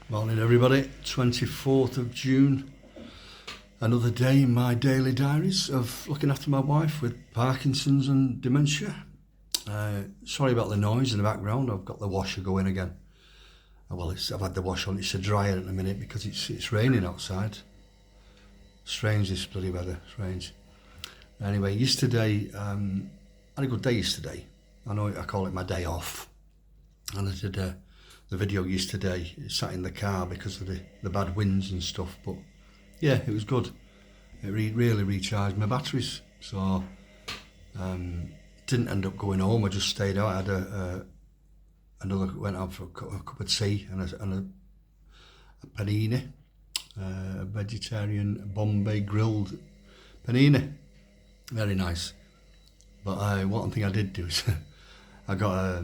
Morning everybody, 24th of June. Another day in my daily diaries of looking after my wife with Parkinson's and dementia. Sorry about the noise in the background, I've got the washer going again. Well, I've had the wash on, it's a dryer at the minute because it's raining outside. Strange this bloody weather, strange. Anyway, yesterday, I had a good day yesterday. I know I call it my day off. And I did the video yesterday, sat in the car because of the bad winds and stuff, but yeah, it was good. It really recharged my batteries, so didn't end up going home. I just stayed out. I had went out for a cup of tea and a panini, a vegetarian Bombay grilled panini, very nice. But one thing I did do is I got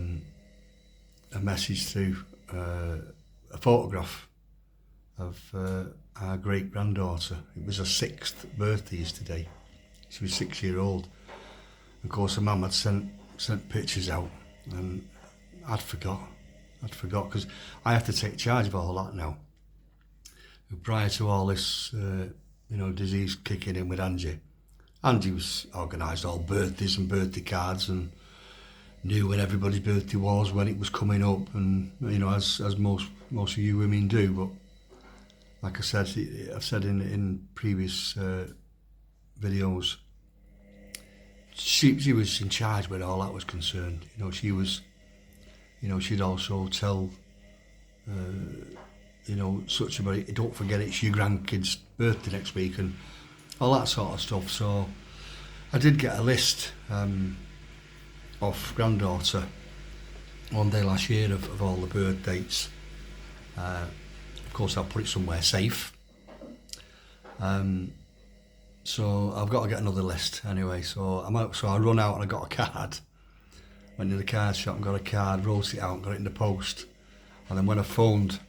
a message through a photograph of our great granddaughter. It was her 6th birthday yesterday. She was 6 years old. Of course, her mum had sent pictures out, and I'd forgot because I have to take charge of all that now. Prior to all this, disease kicking in with Angie was organised all birthdays and birthday cards and knew when everybody's birthday was, when it was coming up, and as most of you women do. But like I've said in previous videos, she was in charge where all that was concerned. She'd also tell such about it, don't forget it's your grandkid's birthday next week and all that sort of stuff. So I did get a list of granddaughter one day last year of all the birth dates. Of course, I'll put it somewhere safe. So I've got to get another list anyway. So I run out and I got a card. Went to the card shop and got a card, wrote it out and got it in the post. And then when I phoned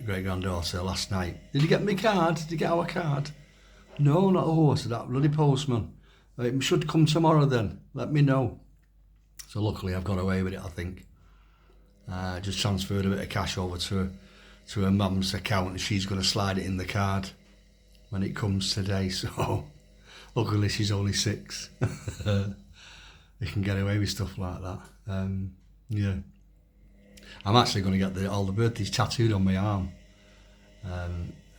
great granddaughter last night, did you get my card? Did you get our card? No, not I said, that bloody postman. It should come tomorrow then, let me know. So luckily I've got away with it, I think. Just transferred a bit of cash over to her mum's account and she's going to slide it in the card when it comes today. So luckily she's only 6. You can get away with stuff like that. Yeah. I'm actually going to get all the birthdays tattooed on my arm.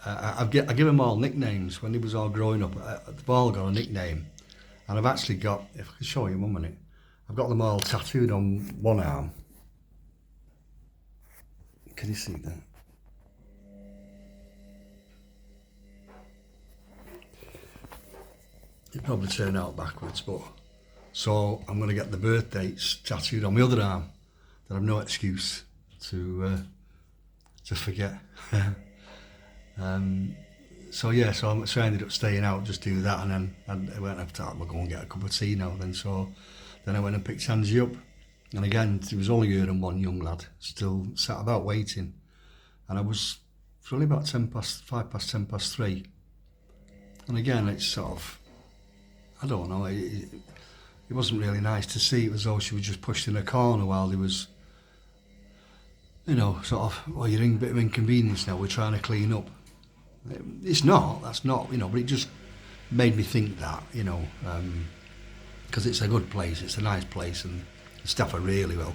I give them all nicknames. When they was all growing up, they've all got a nickname. And I've actually got, if I can show you 1 minute, I've got them all tattooed on one arm. Can you see that? It'd probably turn out backwards, but so I'm going to get the birth dates tattooed on my other arm. That I've no excuse to forget. So I ended up staying out, just do that, and then I went up to I'll go and get a cup of tea now. Then I went and picked Angie up, and again it was only her and one young lad still sat about waiting, and I was probably about 3:05, and again it's sort of, I don't know, it wasn't really nice to see. It was as though she was just pushed in a corner while there was, you're in a bit of inconvenience now, we're trying to clean up. That's not, but it just made me think that, because it's a good place, it's a nice place, and the staff are really well.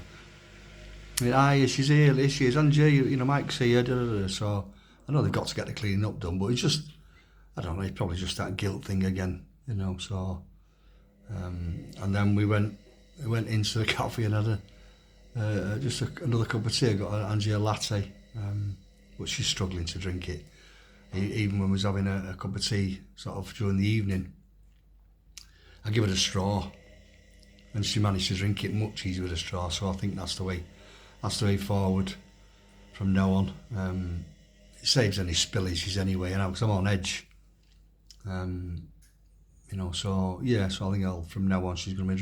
Aye, she's here, she is, Angie, Mike's here, so I know they've got to get the cleaning up done, but it's just, I don't know, it's probably just that guilt thing again, so, and then we went into the cafe and had another cup of tea. I got Angie a latte, but she's struggling to drink it. Even when we was having a cup of tea sort of during the evening, I give her a straw and she managed to drink it much easier with a straw, so I think that's the way forward from now on. It saves any spillages anyway, because I'm on edge. So I think from now on she's going to be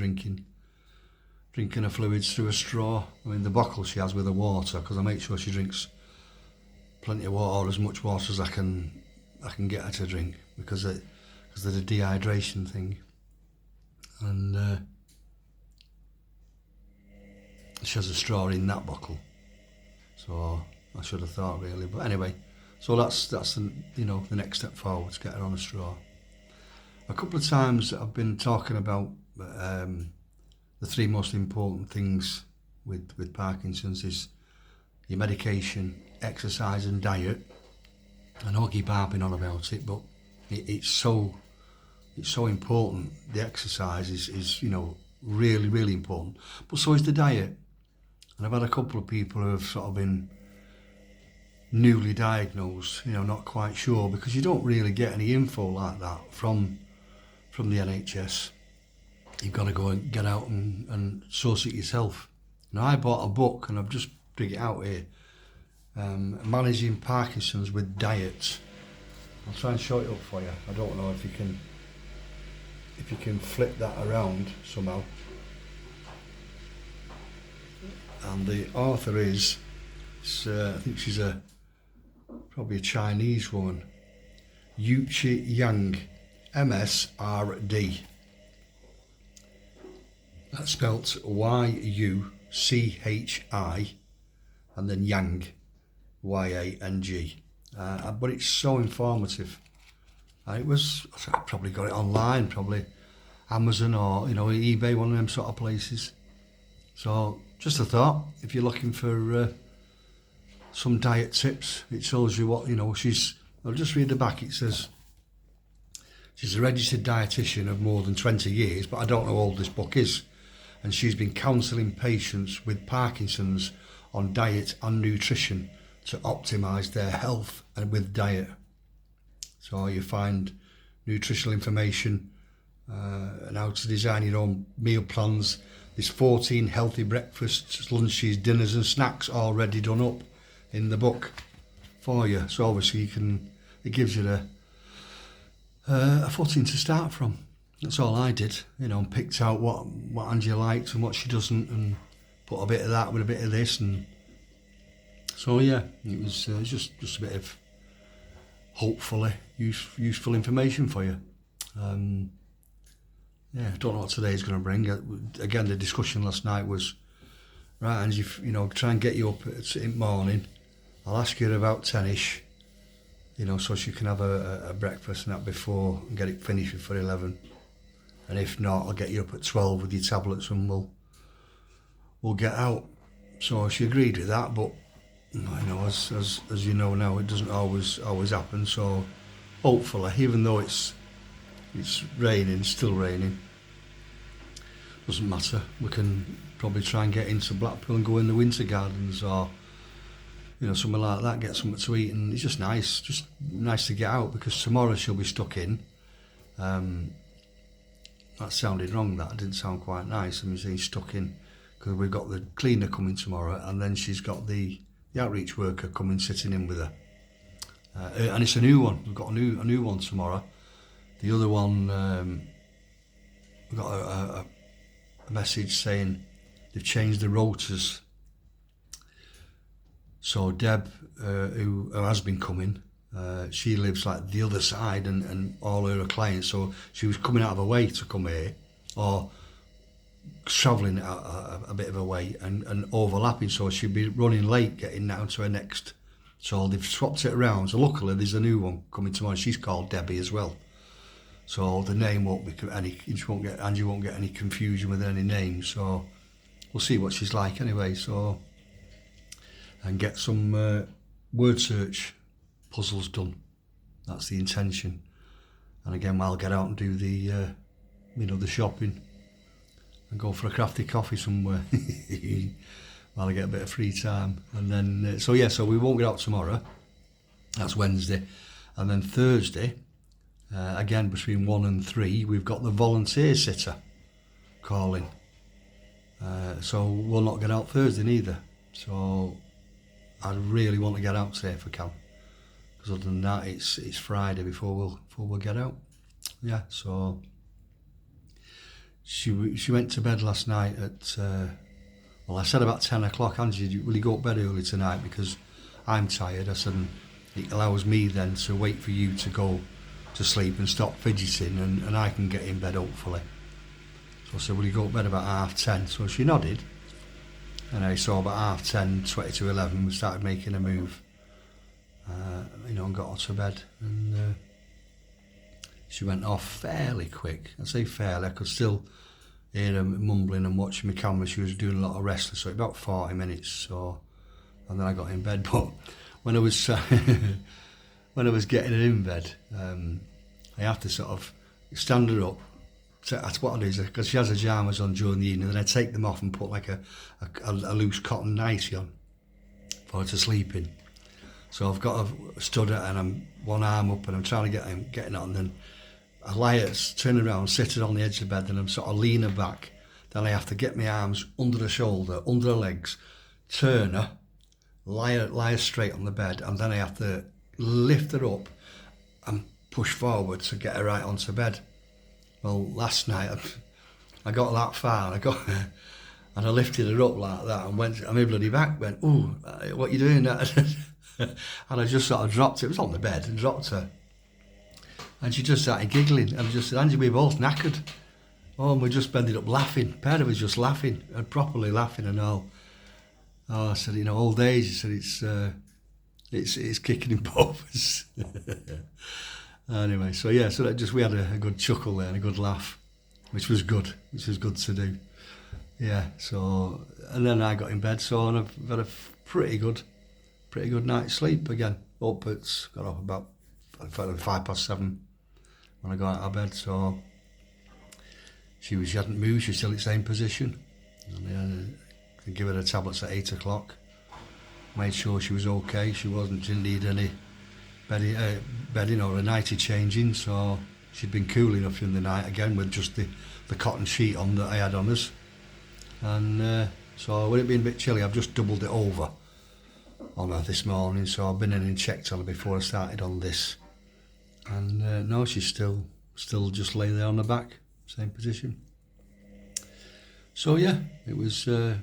drinking her fluids through a straw. I mean, the bottle she has with her water, because I make sure she drinks plenty of water, or as much water as I can get her to drink, because of the dehydration thing. And she has a straw in that bottle, so I should have thought really, but anyway. So that's the, the next step forward to get her on a straw. A couple of times I've been talking about the three most important things with Parkinson's is your medication, exercise and diet. I know I keep harping on about it, but it's so important. The exercise is really, really important, but so is the diet. And I've had a couple of people who have sort of been newly diagnosed, not quite sure, because you don't really get any info like that from the NHS. You've got to go and get out and source it yourself. Now, I bought a book, and I've just bring it out here, Managing Parkinson's with Diet. I'll try and show it up for you. I don't know if you can flip that around somehow. And the author is, I think she's probably a Chinese woman, Yuqi Yang, MSRD. That's spelt Y-U-C-H-I and then Yang, Y-A-N-G. But it's so informative. I probably got it online, probably Amazon or eBay, one of them sort of places. So just a thought, if you're looking for some diet tips, it tells you what, I'll just read the back. It says she's a registered dietitian of more than 20 years, but I don't know how old this book is. And she's been counselling patients with Parkinson's on diet and nutrition to optimise their health and with diet. So you find nutritional information and how to design your own meal plans. There's 14 healthy breakfasts, lunches, dinners and snacks already done up in the book for you. So obviously it gives you a footing to start from. That's all I did, and picked out what Angie likes and what she doesn't, and put a bit of that with a bit of this, and so yeah, it was just a bit of hopefully useful information for you. Yeah, I don't know what today's going to bring. Again, the discussion last night was, right, Angie, try and get you up in the morning. I'll ask you about 10ish, so she can have a breakfast and that before and get it finished before 11. And if not, I'll get you up at 12 with your tablets and we'll get out. So she agreed with that, but as you know now, it doesn't always happen. So hopefully, even though it's raining, still raining, doesn't matter. We can probably try and get into Blackpool and go in the Winter Gardens or something like that, get something to eat, and it's just nice to get out, because tomorrow she'll be stuck in. That sounded wrong, that didn't sound quite nice. I'm saying stuck in, because we've got the cleaner coming tomorrow, and then she's got the outreach worker coming sitting in with her. And it's a new one, we've got a new one tomorrow. The other one, we got a message saying they've changed the rotors. So Deb, who has been coming, she lives like the other side, and all her clients, so she was coming out of her way to come here, or travelling a bit of a way and overlapping, so she'd be running late getting down to her next. So they've swapped it around. So luckily there's a new one coming tomorrow. She's called Debbie as well. So the name won't be Angie won't get any confusion with any names. So we'll see what she's like anyway. So, and get some word search puzzles done. That's the intention. And again, I'll get out and do the the shopping and go for a crafty coffee somewhere while I get a bit of free time. And then so we won't get out tomorrow. That's Wednesday. And then Thursday, again between 1 and 3, we've got the volunteer sitter calling. So we'll not get out Thursday neither. So I really want to get out today if I can. Because other than that, it's Friday before we'll get out. Yeah, so she went to bed last night at I said about 10 o'clock. Angie, will you go to bed early tonight, because I'm tired? I said, and it allows me then to wait for you to go to sleep and stop fidgeting, and I can get in bed hopefully. So I said, will you go to bed about 10:30? So she nodded, And I saw about 10:30, 20 to 11, we started making a move, and got out of bed. And she went off fairly quick. I say fairly, I could still hear her mumbling and watching my camera. She was doing a lot of wrestling, so about 40 minutes. So, and then I got in bed. But when I was when I was getting her in bed, I have to sort of stand her up. So that's what I do, is because she has her pyjamas on during the evening, then I take them off and put like a loose cotton nightie on for her to sleep in. So I've got a stood her and I'm one arm up and I'm trying to get it on. Then I lie her, turn around, sit her on the edge of the bed, then I'm sort of lean her back. Then I have to get my arms under her shoulder, under her legs, turn her, lie her straight on the bed, and then I have to lift her up and push forward to get her right onto bed. Well, last night I got that far, and I lifted her up like that and went, and my bloody back went, ooh, what are you doing? And I just sort of dropped it. It was on the bed, and dropped her. And she just started giggling, and I just said, Angie, we're both knackered. Oh, and we just ended up laughing. Pair of us just laughing, and properly laughing and all. Oh, I said, old age. He said, it's kicking in both of us. Anyway, so we had a good chuckle there and a good laugh, which was good to do. Yeah, so, and then I got in bed, so, and I've had a pretty good night's sleep again. Got up about 7:05 when I got out of bed, so she hadn't moved, she was still in the same position. And I give her the tablets at 8 o'clock, made sure she was okay, didn't need any bedding or a nightie changing, so she'd been cool enough in the night again with just the cotton sheet on that I had on us. And so with it being a bit chilly, I've just doubled it over on her this morning, so I've been in and checked on her before I started on this. And no, she's still just lay there on her back, same position. So yeah, it was a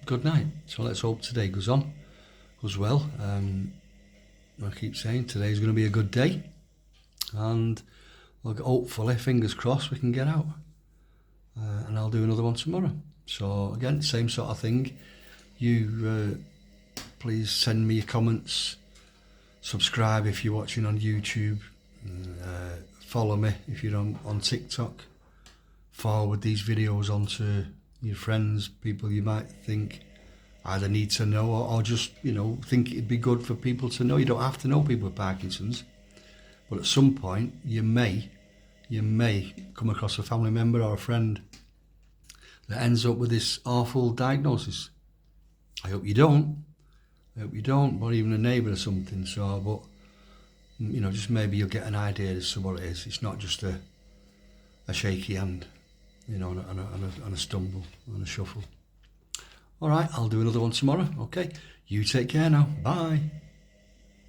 good night. So let's hope today goes well. I keep saying today's going to be a good day, and hopefully, fingers crossed, we can get out, and I'll do another one tomorrow. So again, same sort of thing. You please send me your comments, subscribe if you're watching on YouTube, follow me if you're on TikTok, forward these videos onto your friends, people you might think either need to know or just, think it'd be good for people to know. You don't have to know people with Parkinson's, but at some point you may come across a family member or a friend that ends up with this awful diagnosis. I hope you don't, or even a neighbour or something. So, but, just maybe you'll get an idea as to what it is. It's not just a shaky hand, and a stumble and a shuffle. All right, I'll do another one tomorrow. Okay, you take care now. Bye.